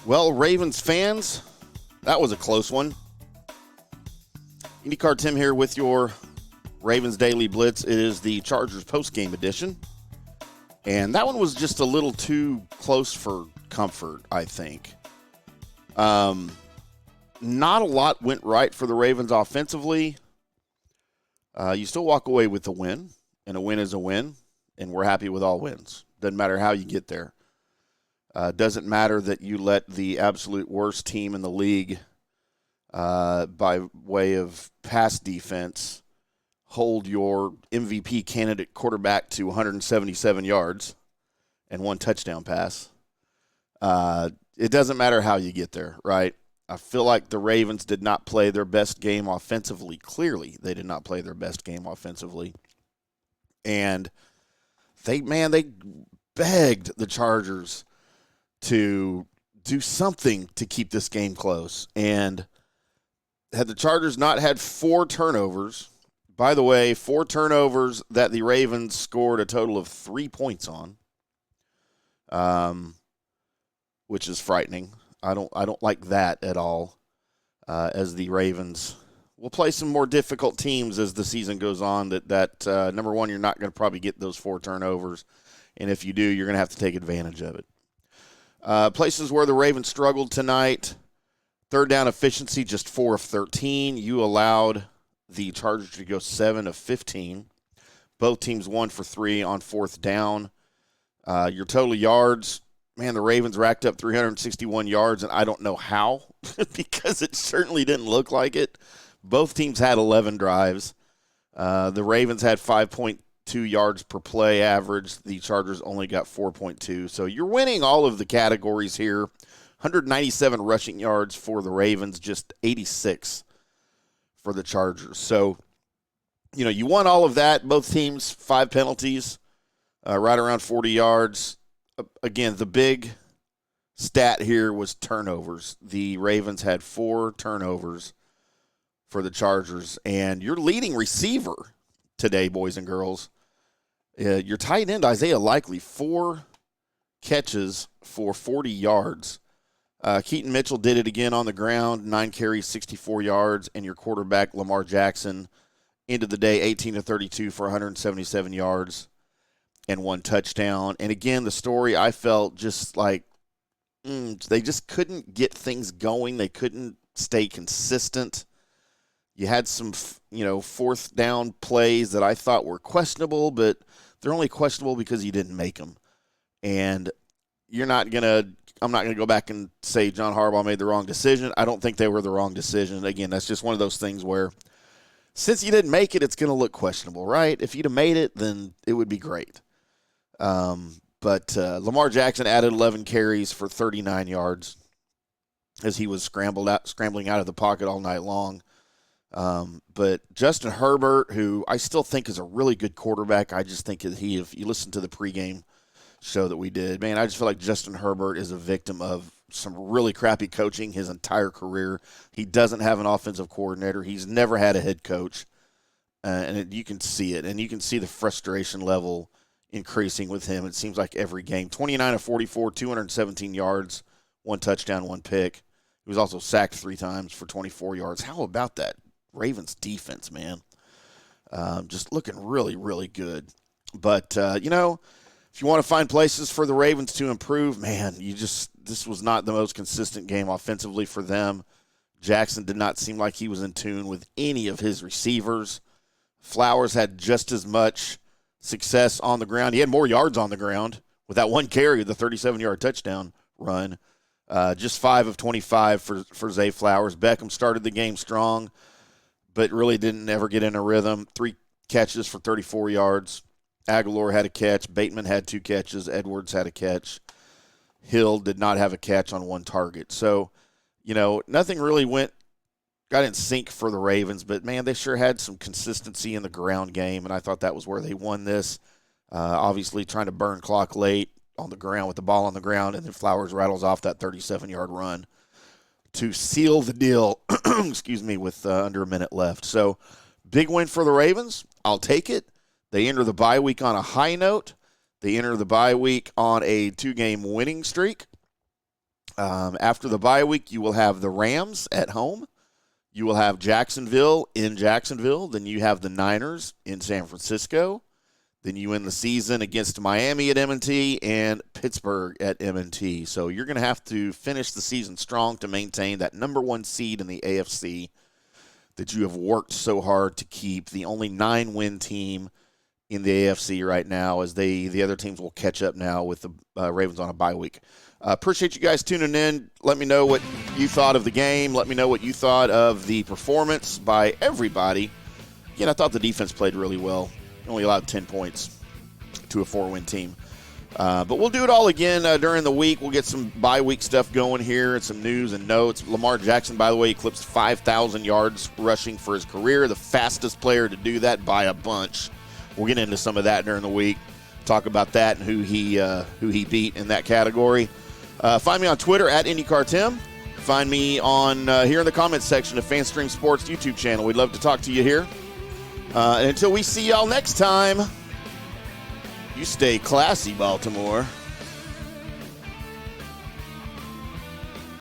Well, Ravens fans, that was a close one. IndyCar Tim here with your Ravens Daily Blitz. It is the Chargers postgame edition. And that one was just a little too close for comfort, I think. Not a lot went right for the Ravens offensively. You still walk away with a win, and a win is a win, and we're happy with all wins. Doesn't matter how you get there. Doesn't matter that you let the absolute worst team in the league, by way of pass defense, hold your MVP candidate quarterback to 177 yards and one touchdown pass. It doesn't matter how you get there, right? I feel like the Ravens did not play their best game offensively. Clearly, they did not play their best game offensively. And they begged the Chargers to do something to keep this game close. And had the Chargers not had 4 turnovers, by the way, 4 turnovers that the Ravens scored a total of 3 points on, which is frightening. I don't like that at all, as the Ravens will play some more difficult teams as the season goes on. That number one, you're not going to probably get those 4 turnovers, and if you do, you're going to have to take advantage of it. Places where the Ravens struggled tonight, third down efficiency, just 4 of 13. You allowed the Chargers to go 7 of 15. Both teams 1 for 3 on fourth down. Your total yards, man, the Ravens racked up 361 yards, and I don't know how because it certainly didn't look like it. Both teams had 11 drives. The Ravens had 5.2 yards per play average. The Chargers only got 4.2. So you're winning all of the categories here. 197 rushing yards for the Ravens, just 86 for the Chargers. So, you won all of that. Both teams, 5 penalties, right around 40 yards. Again, the big stat here was turnovers. The Ravens had 4 turnovers for the Chargers. And your leading receiver today, boys and girls, your tight end, Isaiah Likely, 4 catches for 40 yards. Keaton Mitchell did it again on the ground, 9 carries, 64 yards. And your quarterback, Lamar Jackson, ended the day 18 of 32 for 177 yards and 1 touchdown. And again, the story, I felt just like they just couldn't get things going. They couldn't stay consistent. You had some, fourth down plays that I thought were questionable, but they're only questionable because you didn't make them. And I'm not going to go back and say John Harbaugh made the wrong decision. I don't think they were the wrong decision. Again, that's just one of those things where since you didn't make it, it's going to look questionable, right? If you'd have made it, then it would be great. But Lamar Jackson added 11 carries for 39 yards as he was scrambling out of the pocket all night long. But Justin Herbert, who I still think is a really good quarterback, I just think if you listen to the pregame show that we did, man, I just feel like Justin Herbert is a victim of some really crappy coaching his entire career. He doesn't have an offensive coordinator. He's never had a head coach, and you can see it, and you can see the frustration level increasing with him. It seems like every game. 29 of 44, 217 yards, 1 touchdown, 1 pick. He was also sacked 3 times for 24 yards. How about that Ravens defense, man? Just looking really, really good. But, if you want to find places for the Ravens to improve, man, this was not the most consistent game offensively for them. Jackson did not seem like he was in tune with any of his receivers. Flowers had just as much success on the ground. He had more yards on the ground with that 1 carry, the 37-yard touchdown run. Just 5 of 25 for Zay Flowers. Beckham started the game strong, but really didn't ever get in a rhythm. 3 catches for 34 yards. Aguilar had a catch. Bateman had 2 catches. Edwards had a catch. Hill did not have a catch on 1 target. So, nothing really got in sync for the Ravens, but, man, they sure had some consistency in the ground game, and I thought that was where they won this. Obviously trying to burn clock late on the ground with the ball on the ground, and then Flowers rattles off that 37-yard run to seal the deal, with under a minute left. So, big win for the Ravens. I'll take it. They enter the bye week on a high note. They enter the bye week on a 2-game winning streak. After the bye week, you will have the Rams at home. You will have Jacksonville in Jacksonville. Then you have the Niners in San Francisco. Then you end the season against Miami at M&T and Pittsburgh at M&T. So you're going to have to finish the season strong to maintain that number one seed in the AFC that you have worked so hard to keep. The only 9-win team in the AFC right now, as the other teams will catch up now with the Ravens on a bye week. Appreciate you guys tuning in. Let me know what you thought of the game. Let me know what you thought of the performance by everybody. Again, I thought the defense played really well. Only allowed 10 points to a 4-win team. But we'll do it all again during the week. We'll get some bye week stuff going here and some news and notes. Lamar Jackson, by the way, eclipsed 5,000 yards rushing for his career, the fastest player to do that by a bunch. We'll get into some of that during the week, talk about that and who he beat in that category. Find me on Twitter at IndyCarTim. Find me on here in the comments section of FanStream Sports YouTube channel. We'd love to talk to you here. And until we see y'all next time, you stay classy, Baltimore.